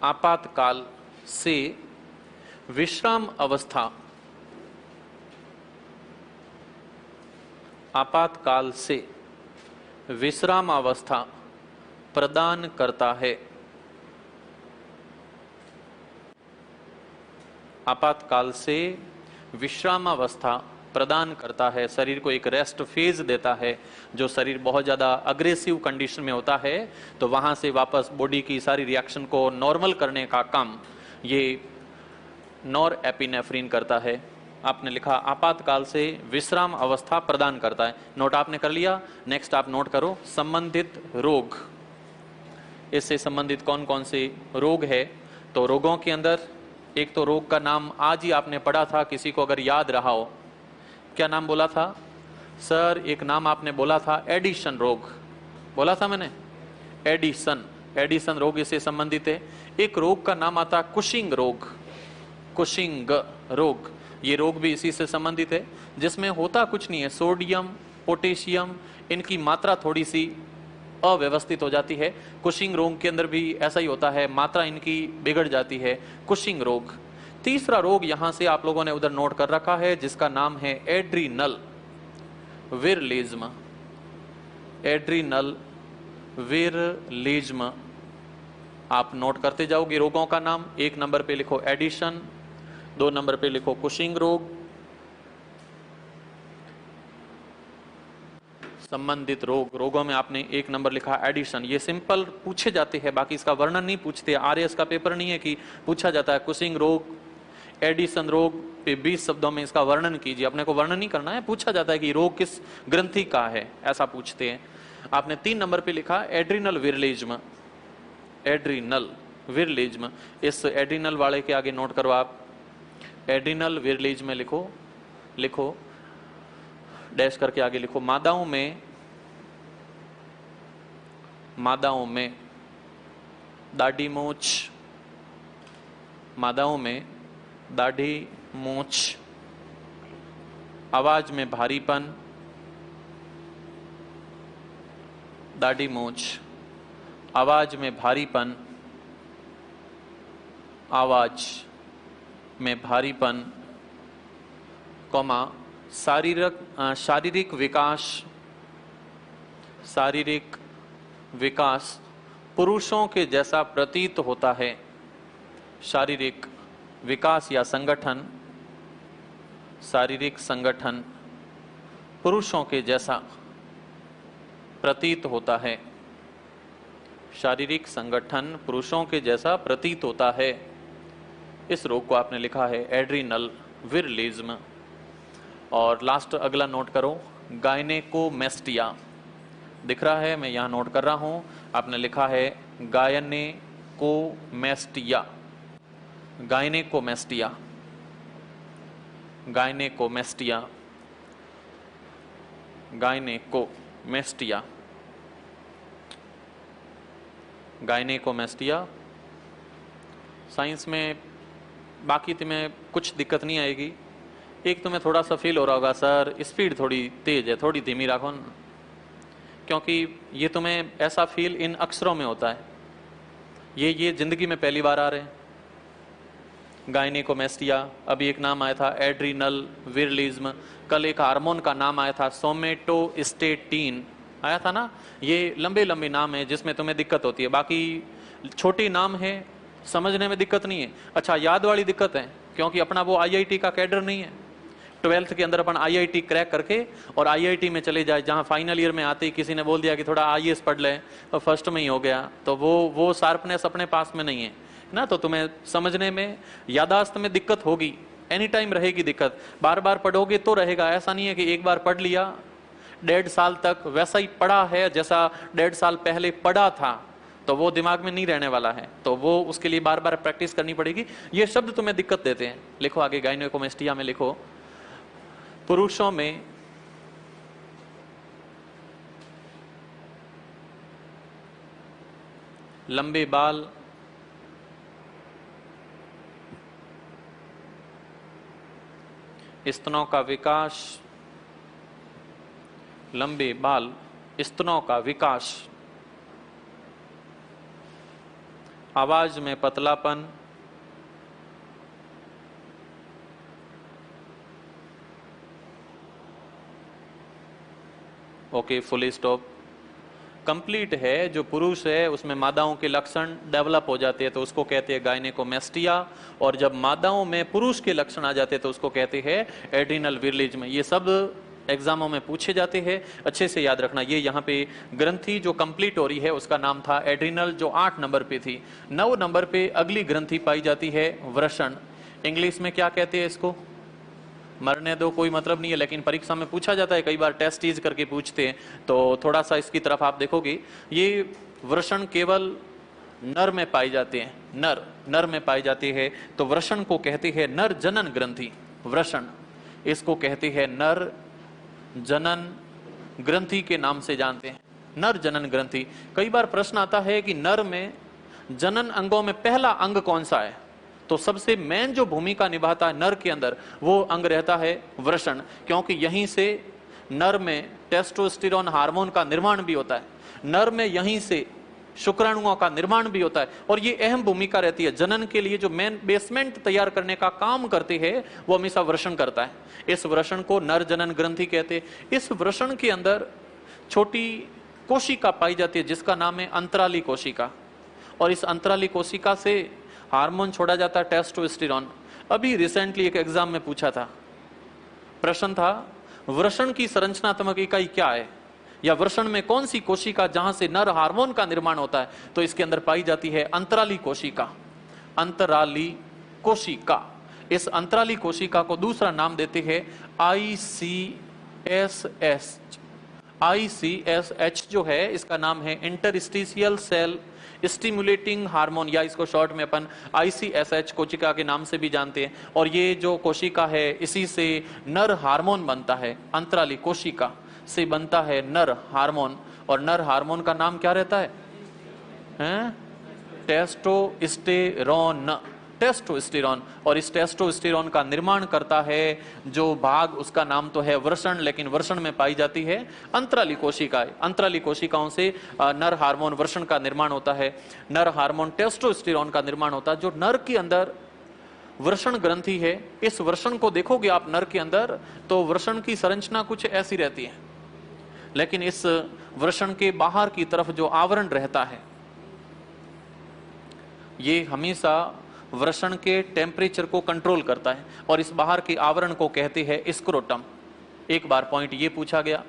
आपातकाल से विश्राम अवस्था, आपातकाल से विश्राम अवस्था प्रदान करता है। आपातकाल से विश्राम अवस्था प्रदान करता है, शरीर को एक रेस्ट फेज देता है। जो शरीर बहुत ज़्यादा अग्रेसिव कंडीशन में होता है तो वहाँ से वापस बॉडी की सारी रिएक्शन को नॉर्मल करने का काम ये नॉर एपिनेफ्रिन करता है। आपने लिखा आपातकाल से विश्राम अवस्था प्रदान करता है, नोट आपने कर लिया। नेक्स्ट आप नोट करो संबंधित रोग, इससे संबंधित कौन कौन से रोग है। तो रोगों के अंदर एक तो रोग का नाम आज ही आपने पढ़ा था, किसी को अगर याद रहा हो, क्या नाम बोला था सर? एक नाम आपने बोला था एडिशन रोग, बोला था मैंने, एडिशन, एडिशन रोग इससे संबंधित है। एक रोग का नाम आता कुशिंग रोग, कुशिंग रोग, ये रोग भी इसी से संबंधित है, जिसमें होता कुछ नहीं है, सोडियम पोटेशियम इनकी मात्रा थोड़ी सी अव्यवस्थित हो जाती है। कुशिंग रोग के अंदर भी ऐसा ही होता है, मात्रा इनकी बिगड़ जाती है, कुशिंग रोग। तीसरा रोग यहां से आप लोगों ने उधर नोट कर रखा है जिसका नाम है एड्रीनल विरलिज्म, एड्रीनल विरलिज्म। आप नोट करते जाओगे रोगों का नाम, एक नंबर पे लिखो एडिशन, 2 नंबर पे लिखो कुशिंग रोग, संबंधित रोग, रोगों में आपने 1 नंबर लिखा एडिशन। ये सिंपल पूछे जाते हैं, बाकी इसका वर्णन नहीं पूछते। आरएस का पेपर नहीं है कि पूछा जाता है कुशिंग रोग एडिशन रोग पे 20 शब्दों में इसका वर्णन कीजिए, अपने को वर्णन नहीं करना है, पूछा जाता है कि रोग किस ग्रंथि का है, ऐसा पूछते हैं। आपने 3 नंबर पे लिखा एड्रिनल विरलिज्म, एड्रिनल विरलिज्म। इस एड्रिनल वाले के आगे नोट करो आप, एड्रिनल विरलिज्म में लिखो, लिखो डैश करके आगे लिखो मादाओं में, मादाओं में दाढ़ी मूछ, मादाओं में दाढ़ी मूछ, आवाज में भारीपन, दाढ़ी मूछ, आवाज में भारीपन, आवाज में भारीपन, कौमा शारीरिक विकास, शारीरिक विकास पुरुषों के जैसा प्रतीत होता है, शारीरिक विकास या संगठन, शारीरिक संगठन पुरुषों के जैसा प्रतीत होता है, शारीरिक संगठन पुरुषों के जैसा प्रतीत होता है। इस रोग को आपने लिखा है एड्रिनल विरलिज्म। और लास्ट अगला नोट करो गायनेकोमेस्टिया, दिख रहा है, मैं यहां नोट कर रहा हूं, आपने लिखा है gynaecomastia, gynaecomastia, gynaecomastia, gynaecomastia, gynaecomastia. Science में बाकी तुम्हें कुछ दिक्कत नहीं आएगी, एक तुम्हें थोड़ा सा फील हो रहा होगा सर स्पीड थोड़ी तेज है, थोड़ी धीमी रखो ना, क्योंकि ये तुम्हें ऐसा फील इन अक्षरों में होता है, ये जिंदगी में पहली बार आ रहे हैं। गायनेकोमेस्टिया, अभी एक नाम आया था एड्रिनल विरलिज्म, कल एक हार्मोन का नाम आया था सोमेटोस्टेटिन, आया था ना। ये लंबे लंबे नाम है जिसमें तुम्हें दिक्कत होती है, बाकी छोटे नाम है, समझने में दिक्कत नहीं है। अच्छा याद वाली दिक्कत है, क्योंकि अपना वो आईआईटी का कैडर नहीं है। 12th के अंदर अपन आईआईटी क्रैक करके और आईआईटी में चले जाए, जहां फाइनल ईयर में आते ही किसी ने बोल दिया कि थोड़ा आईएएस पढ़ ले और फर्स्ट में ही हो गया, तो वो शार्पनेस अपने पास में नहीं है ना, तो तुम्हें समझने में यादाश्त में दिक्कत होगी, एनी टाइम रहेगी दिक्कत। बार बार पढ़ोगे तो रहेगा, ऐसा नहीं है कि एक बार पढ़ लिया 1.5 साल तक वैसा ही पढ़ा है जैसा 1.5 साल पहले पढ़ा था, तो वो दिमाग में नहीं रहने वाला है, तो वो उसके लिए बार बार प्रैक्टिस करनी पड़ेगी। ये शब्द तुम्हें दिक्कत देते हैं, लिखो आगे गायनेकोमेस्टिया में लिखो पुरुषों में लंबे बाल, स्तनों का विकास, लंबे बाल, स्तनों का विकास, आवाज में पतलापन, ओके फुल स्टॉप, कंप्लीट है, जो पुरुष है उसमें मादाओं के लक्षण डेवलप हो जाते हैं तो उसको कहते हैं गायनेकोमेस्टिया, और जब मादाओं में पुरुष के लक्षण आ जाते हैं तो उसको कहते हैं एड्रिनल विरलिज्म। ये सब एग्जामों में पूछे जाते हैं, अच्छे से याद रखना। ये यहाँ पे ग्रंथि जो कंप्लीट हो रही है उसका नाम था एड्रिनल, जो 8 नंबर पे थी। 9 नंबर पे अगली ग्रंथि पाई जाती है वृषण। इंग्लिश में क्या कहते हैं इसको? मरने दो, कोई मतलब नहीं है, लेकिन परीक्षा में पूछा जाता है, कई बार टेस्ट टीज करके पूछते हैं, तो थोड़ा सा इसकी तरफ आप देखोगे। ये वृषण केवल नर में पाई जाते हैं, नर में पाई जाती है, तो वृषण को कहते हैं नर जनन ग्रंथि। वृषण इसको कहते हैं नर जनन ग्रंथि के नाम से जानते हैं, नर जनन ग्रंथि। कई बार प्रश्न आता है कि नर में जनन अंगों में पहला अंग कौन सा है, तो सबसे मेन जो भूमिका निभाता है नर के अंदर वो अंग रहता है वृषण, क्योंकि यहीं से नर में टेस्टोस्टेरोन हार्मोन का निर्माण भी होता है, नर में यहीं से शुक्राणुओं का निर्माण भी होता है, और ये अहम भूमिका रहती है जनन के लिए। जो मेन बेसमेंट तैयार करने का काम करते हैं वो हमेशा वृषण करता है। इस वृषण को नर जनन ग्रंथि कहते हैं। इस वृषण के अंदर छोटी कोशिका पाई जाती है जिसका नाम है अंतराली कोशिका, और इस अंतराली कोशिका से हार्मोन छोड़ा जाता है टेस्टोस्टेरोन। अभी रिसेंटली एक एग्जाम में पूछा था, प्रश्न था वृषण की संरचनात्मक इकाई क्या है, या वृषण में कौन सी कोशिका जहां से नर हार्मोन का निर्माण होता है, तो इसके अंदर पाई जाती है अंतराली कोशिका। अंतराली कोशिका, इस अंतराली कोशिका को दूसरा नाम देते हैं ICSH। ICSH जो है इसका नाम है इंटरस्टिशियल सेल स्टिमुलेटिंग हार्मोन, या इसको शॉर्ट में अपन ICSH कोशिका के नाम से भी जानते हैं। और ये जो कोशिका है इसी से नर हार्मोन बनता है, अंतराली कोशिका से बनता है नर हार्मोन, और नर हार्मोन का नाम क्या रहता है? टेस्टोस्टेरोन। टेस्टोस्टेरोन, और इस टेस्टोस्टेरोन का निर्माण करता है जो भाग, उसका नाम तो है वृषण, लेकिन वृषण में पाई जाती है अंतराली कोशिकाएं। अंतराली कोशिकाओं से नर हार्मोन वृषण का निर्माण होता है, नर हार्मोन टेस्टोस्टेरोन का निर्माण होता है। जो नर के अंदर वृषण ग्रंथि है, इस वृषण को देखोगे आप नर के अंदर तो वृषण की संरचना कुछ ऐसी रहती है, लेकिन इस वृषण के बाहर की तरफ जो आवरण रहता है ये हमेशा वृषण के टेम्परेचर को कंट्रोल करता है, और इस बाहर के आवरण को कहते हैं स्क्रोटम। एक बार पॉइंट ये पूछा गया,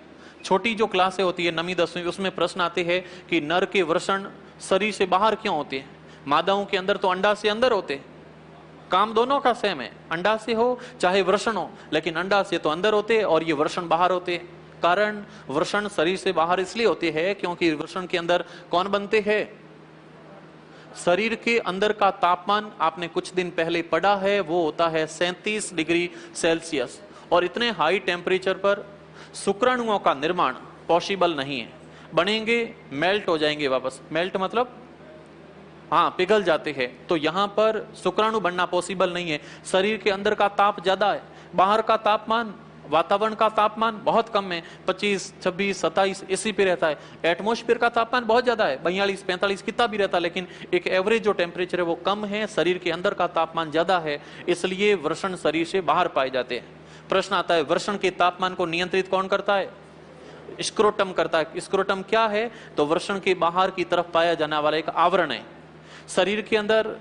छोटी जो क्लासें होती है 9वीं 10वीं, उसमें प्रश्न आते हैं कि नर के वृषण शरीर से बाहर क्यों होते हैं? मादाओं के अंदर तो अंडा से अंदर होते हैं, काम दोनों का सेम है, अंडा से हो चाहे वृषण हो, लेकिन अंडा से तो अंदर होते हैं और ये वृषण बाहर होते हैं। कारण वृषण शरीर से बाहर इसलिए होते हैं क्योंकि वृषण के अंदर कौन बनते हैं? शरीर के अंदर का तापमान आपने कुछ दिन पहले पढ़ा है, वो होता है 37 डिग्री सेल्सियस, और इतने हाई टेम्परेचर पर शुक्राणुओं का निर्माण पॉसिबल नहीं है। बनेंगे मेल्ट हो जाएंगे वापस, मेल्ट मतलब हाँ पिघल जाते हैं, तो यहां पर शुक्राणु बनना पॉसिबल नहीं है। शरीर के अंदर का ताप ज्यादा है, बाहर का तापमान, वातावरण का तापमान बहुत कम है, 25, 26, 27 इसी पे रहता है। एटमॉस्फेयर का तापमान बहुत ज्यादा है, 42, 45 कितना भी रहता है, लेकिन एक एवरेज जो टेम्परेचर है वो कम है, शरीर के अंदर का तापमान ज्यादा है, इसलिए वृषण शरीर से बाहर पाए जाते हैं। प्रश्न आता है वृषण के तापमान को नियंत्रित कौन करता है? स्क्रोटम करता है। स्क्रोटम क्या है? तो वृषण के बाहर की तरफ पाया जाने वाला एक आवरण है। शरीर के अंदर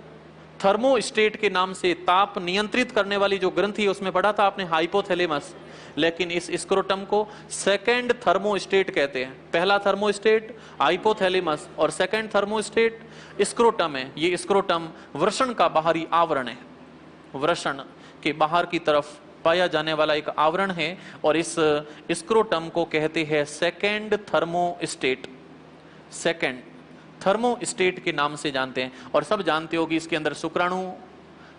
थर्मोस्टेट के नाम से ताप नियंत्रित करने वाली जो ग्रंथि है उसमें पढ़ा था आपने हाइपोथैलेमस, लेकिन इस स्क्रोटम को सेकंड थर्मोस्टेट कहते हैं। पहला थर्मोस्टेट हाइपोथैलेमस और सेकंड थर्मोस्टेट स्क्रोटम है। ये स्क्रोटम वृषण का बाहरी आवरण है, वृषण के बाहर की तरफ पाया जाने वाला एक आवरण है, और इस स्क्रोटम को कहते हैं सेकंड थर्मोस्टेट। सेकंड थर्मोस्टेट के नाम से जानते हैं, और सब जानते हो कि इसके अंदर शुक्राणु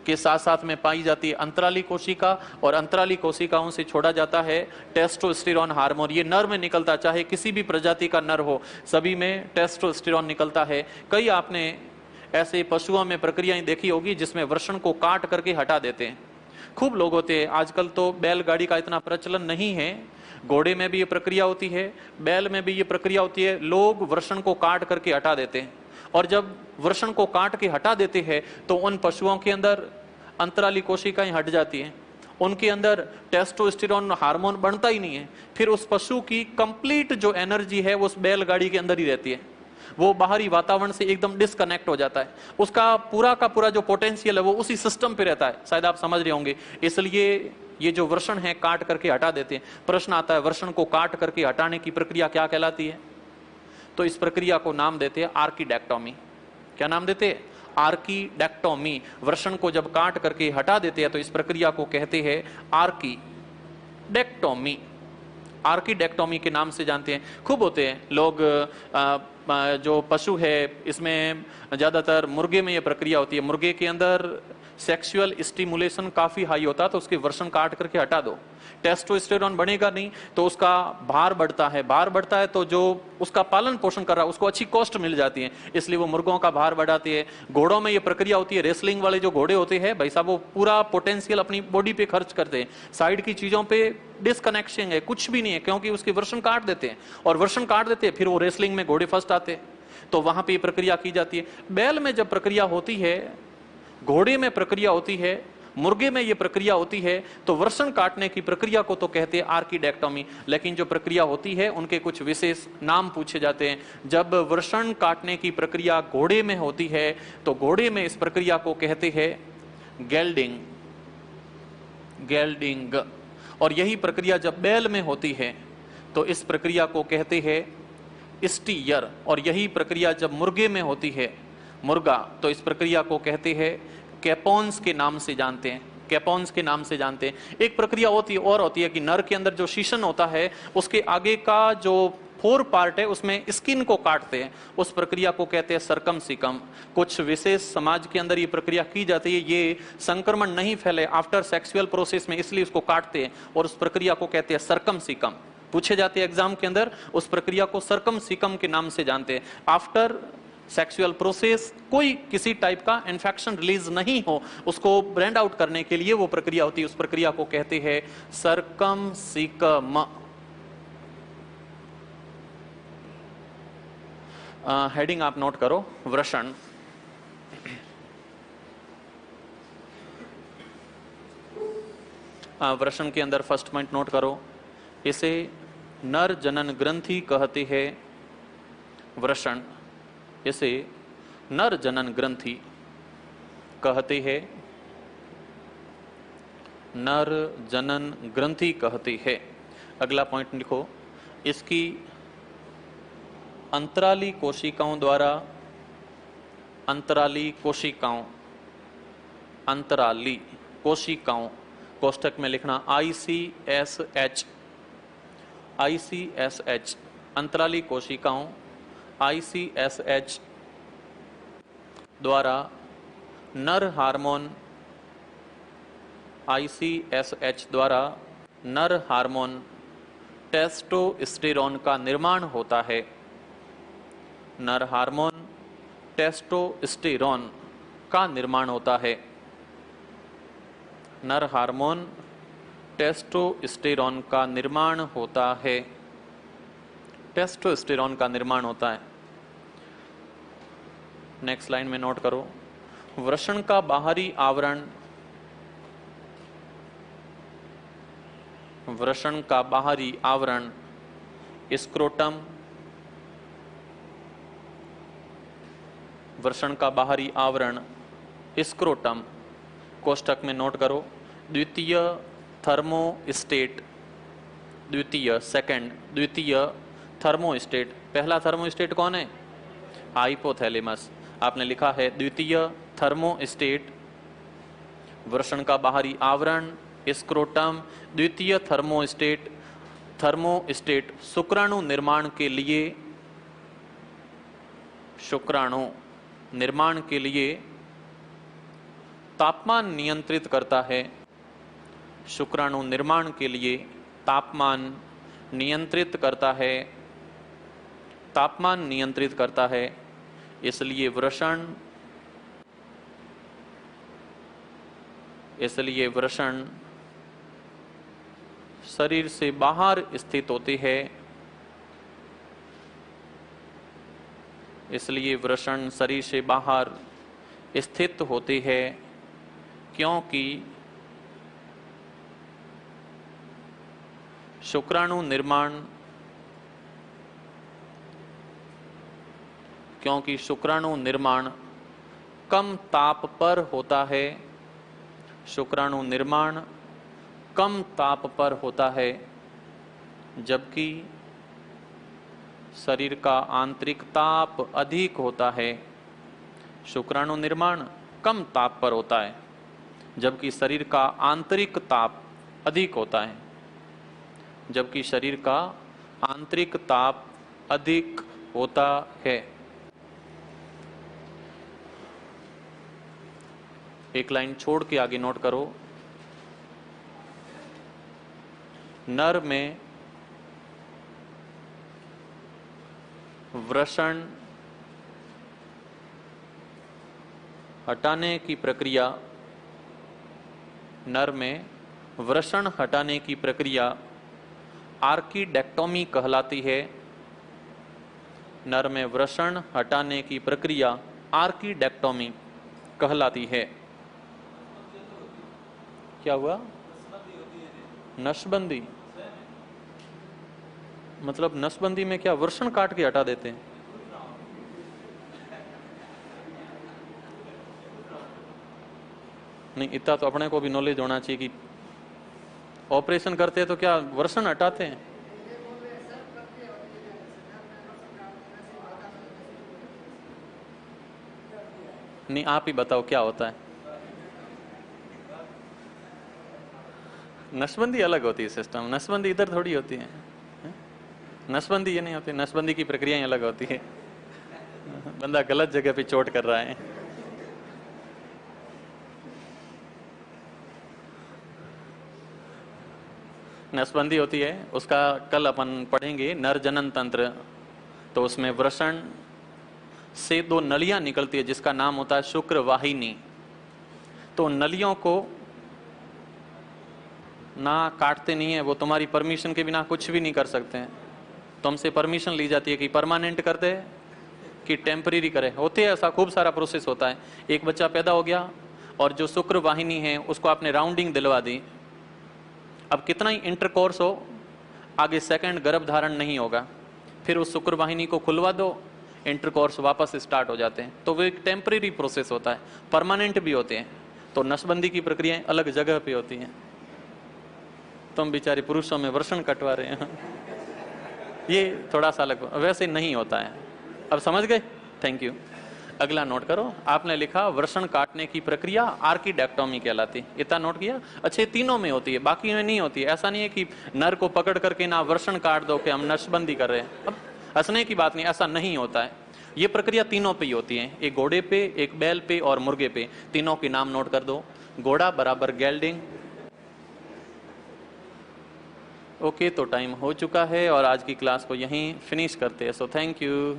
के साथ साथ में पाई जाती है अंतराली कोशिका, और अंतराली कोशिकाओं से छोड़ा जाता है टेस्टोस्टेरोन हार्मोन। ये नर में निकलता, चाहे किसी भी प्रजाति का नर हो, सभी में टेस्टोस्टेरोन निकलता है। कई आपने ऐसे पशुओं में प्रक्रियाएं देखी होगी जिसमें वृषण को काट करके हटा देते हैं, खूब लोग होते हैं। आजकल तो बैलगाड़ी का इतना प्रचलन नहीं है, घोड़े में भी ये प्रक्रिया होती है, बैल में भी ये प्रक्रिया होती है। लोग वृषण को काट करके हटा देते हैं, और जब वृषण को काट के हटा देते हैं तो उन पशुओं के अंदर अंतराली कोशिकाएं हट जाती हैं, उनके अंदर टेस्टोस्टेरोन हार्मोन बनता ही नहीं है, फिर उस पशु की कंप्लीट जो एनर्जी है वो उस बैलगाड़ी के अंदर ही रहती है, वो बाहरी वातावरण से एकदम डिस्कनेक्ट हो जाता है, उसका पूरा का पूरा जो पोटेंशियल है वो उसी सिस्टम पे रहता है। शायद आप समझ रहे होंगे। इसलिए ये जो वृषण है काट करके हटा देते हैं। प्रश्न आता है वृषण को काट करके हटाने की प्रक्रिया क्या कहलाती है? तो इस प्रक्रिया को नाम देते हैं आर्कीडेक्टोमी। क्या नाम देते हैं? आर्कीडेक्टोमी। वृषण को जब काट करके हटा देते हैं तो इस प्रक्रिया को कहते हैं आर्कीडेक्टोमी। आर्कीडेक्टोमी के नाम से जानते हैं। खूब होते हैं लोग, जो पशु है इसमें ज्यादातर मुर्गे में यह प्रक्रिया होती है। मुर्गे के अंदर सेक्सुअल स्टिमुलेशन काफी हाई होता है, तो उसके वृषण काट करके हटा दो, टेस्टोस्टेरोन बनेगा नहीं तो उसका भार बढ़ता है। भार बढ़ता है तो जो उसका पालन पोषण कर रहा है उसको अच्छी कॉस्ट मिल जाती है, इसलिए वो मुर्गों का भार बढ़ाती है। घोड़ों में ये प्रक्रिया होती है। रेसलिंग वाले जो घोड़े होते हैं भाई साहब, वो पूरा पोटेंशियल अपनी बॉडी पे खर्च करते हैं, साइड की चीजों पे डिस्कनेक्शन है, कुछ भी नहीं है, क्योंकि उसके वृषण काट देते हैं। और वृषण काट देते हैं फिर वो रेसलिंग में घोड़े फर्स्ट आते हैं, तो वहां पर प्रक्रिया की जाती है। बैल में जब प्रक्रिया होती है, घोड़े में प्रक्रिया होती है, मुर्गे में यह प्रक्रिया होती है, तो वृषण काटने की प्रक्रिया को तो कहते हैं आर्कीडेक्टोमी। लेकिन जो प्रक्रिया होती है उनके कुछ विशेष नाम पूछे जाते हैं। जब वृषण काटने की प्रक्रिया घोड़े में होती है तो घोड़े में इस प्रक्रिया को कहते हैं गेल्डिंग। गेल्डिंग। और यही प्रक्रिया जब बैल में होती है तो इस प्रक्रिया को कहते हैं स्टीयर। और यही प्रक्रिया जब मुर्गे में होती है, मुर्गा, तो इस प्रक्रिया को कहते हैं कैपोन्स के नाम से जानते हैं। कैपोन्स के नाम से जानते हैं। एक प्रक्रिया होती है और होती है कि नर के अंदर जो शीशन होता है उसके आगे का जो फोर पार्ट है उसमें स्किन को काटते हैं, उस प्रक्रिया को कहते हैं सरकमसिकम। कुछ विशेष समाज के अंदर ये प्रक्रिया की जाती है, ये संक्रमण नहीं फैले आफ्टर सेक्सुअल प्रोसेस में, इसलिए उसको काटते हैं और उस प्रक्रिया को कहते हैं सरकमसिकम। पूछे जाते हैं एग्जाम के अंदर, उस प्रक्रिया को सरकमसिकम के नाम से जानते हैं। आफ्टर सेक्सुअल प्रोसेस कोई किसी टाइप का इन्फेक्शन रिलीज नहीं हो, उसको ब्रेंड आउट करने के लिए वो प्रक्रिया होती है, उस प्रक्रिया को कहते हैं सरकमसिकम। हेडिंग आप नोट करो, वृषण। वृषण के अंदर फर्स्ट पॉइंट नोट करो, इसे नर जनन ग्रंथि कहते हैं। वृषण, इसे नर जनन ग्रंथि कहते हैं, नर जनन ग्रंथि कहते हैं। अगला पॉइंट लिखो, इसकी अंतराली कोशिकाओं द्वारा, अंतराली कोशिकाओं, अंतराली कोशिकाओं, कोष्टक में लिखना ICSH, ICSH, अंतराली कोशिकाओं ICSH द्वारा नर हार्मोन, ICSH द्वारा नर हार्मोन टेस्टोस्टेरोन का निर्माण होता है। नर हार्मोन टेस्टोस्टेरोन का निर्माण होता है। नर हार्मोन टेस्टोस्टेरोन का निर्माण होता है। टेस्टोस्टेरोन का निर्माण होता है। नेक्स्ट लाइन में नोट करो, वृषण का बाहरी आवरण, वृषण का बाहरी आवरण स्क्रोटम, वृषण का बाहरी आवरण स्क्रोटम, कोष्टक में नोट करो द्वितीय थर्मोस्टेट, द्वितीय सेकंड, द्वितीय थर्मोस्टेट। पहला थर्मोस्टेट कौन है? हाइपोथैलेमस। आपने लिखा है द्वितीय थर्मोस्टेट, वृषण का बाहरी आवरण स्क्रोटम, द्वितीय थर्मोस्टेट। थर्मोस्टेट शुक्राणु निर्माण के लिए, शुक्राणु निर्माण के लिए तापमान नियंत्रित करता है। शुक्राणु निर्माण के लिए तापमान नियंत्रित करता है, तापमान नियंत्रित करता है। इसलिए वृषण, इसलिए वृषण शरीर से बाहर स्थित होती है। इसलिए वृषण शरीर से बाहर स्थित होती है, क्योंकि शुक्राणु निर्माण, क्योंकि शुक्राणु निर्माण कम ताप पर होता है, शुक्राणु निर्माण कम ताप पर होता है, जबकि शरीर का आंतरिक ताप अधिक होता है। शुक्राणु निर्माण कम ताप पर होता है, जबकि शरीर का आंतरिक ताप अधिक होता है, जबकि शरीर का आंतरिक ताप अधिक होता है। एक लाइन छोड़ के आगे नोट करो। नर में वृषण हटाने की प्रक्रिया, नर में वृषण हटाने की प्रक्रिया आर्कीडेक्टोमी कहलाती है। नर में वृषण हटाने की प्रक्रिया आर्कीडेक्टोमी कहलाती है। क्या हुआ? नसबंदी। मतलब नसबंदी में क्या वृषण काट के हटा देते हैं? नहीं, इतना तो अपने को भी नॉलेज होना चाहिए कि ऑपरेशन करते हैं तो क्या वृषण हटाते हैं? नहीं, आप ही बताओ क्या होता है। नसबंदी अलग होती है सिस्टम, नसबंदी इधर थोड़ी होती है। नसबंदी ये नहीं होती, नसबंदी की प्रक्रिया अलग होती है। बंदा गलत जगह पे चोट कर रहा है। नसबंदी होती है, उसका कल अपन पढ़ेंगे नर जनन तंत्र। तो उसमें वृषण से दो नलियां निकलती है जिसका नाम होता है शुक्र वाहिनी। तो नलियों को ना काटते नहीं है, वो तुम्हारी परमिशन के बिना कुछ भी नहीं कर सकते हैं। तुमसे परमिशन ली जाती है कि परमानेंट कर दे कि टेम्परेरी करे। होते है ऐसा, खूब सारा प्रोसेस होता है। एक बच्चा पैदा हो गया और जो शुक्र वाहिनी है उसको आपने राउंडिंग दिलवा दी। अब कितना ही इंटरकोर्स हो, आगे सेकंड गर्भ धारण नहीं होगा। फिर उस शुक्र वाहिनी को खुलवा दो, इंटरकोर्स वापस स्टार्ट हो जाते हैं। तो वो एक टेम्परेरी प्रोसेस होता है, परमानेंट भी होते हैं। तो नसबंदी की प्रक्रियाएं अलग जगह पे होती हैं। तुम बेचारे पुरुषों में वृषण कटवा रहे हैं। ये थोड़ा सा अलग, वैसे नहीं होता है। अब समझ गए? Thank you. अगला नोट करो। आपने लिखा वृषण काटने की प्रक्रिया आर्कीडेक्टोमी कहलाती। इतना नोट किया? अच्छे, तीनों में होती है, बाकी में नहीं होती है। ऐसा नहीं है कि नर को पकड़ करके ना वृषण काट दो कि हम नसबंदी कर रहे हैं। अब हंसने की बात नहीं, ऐसा नहीं होता है। ये प्रक्रिया तीनों पे ही होती है, एक घोड़े पे, एक बैल पे और मुर्गे पे। तीनों के नाम नोट कर दो। घोड़ा बराबर गेल्डिंग। ओके, तो टाइम हो चुका है और आज की क्लास को यहीं फिनिश करते हैं। So thank you.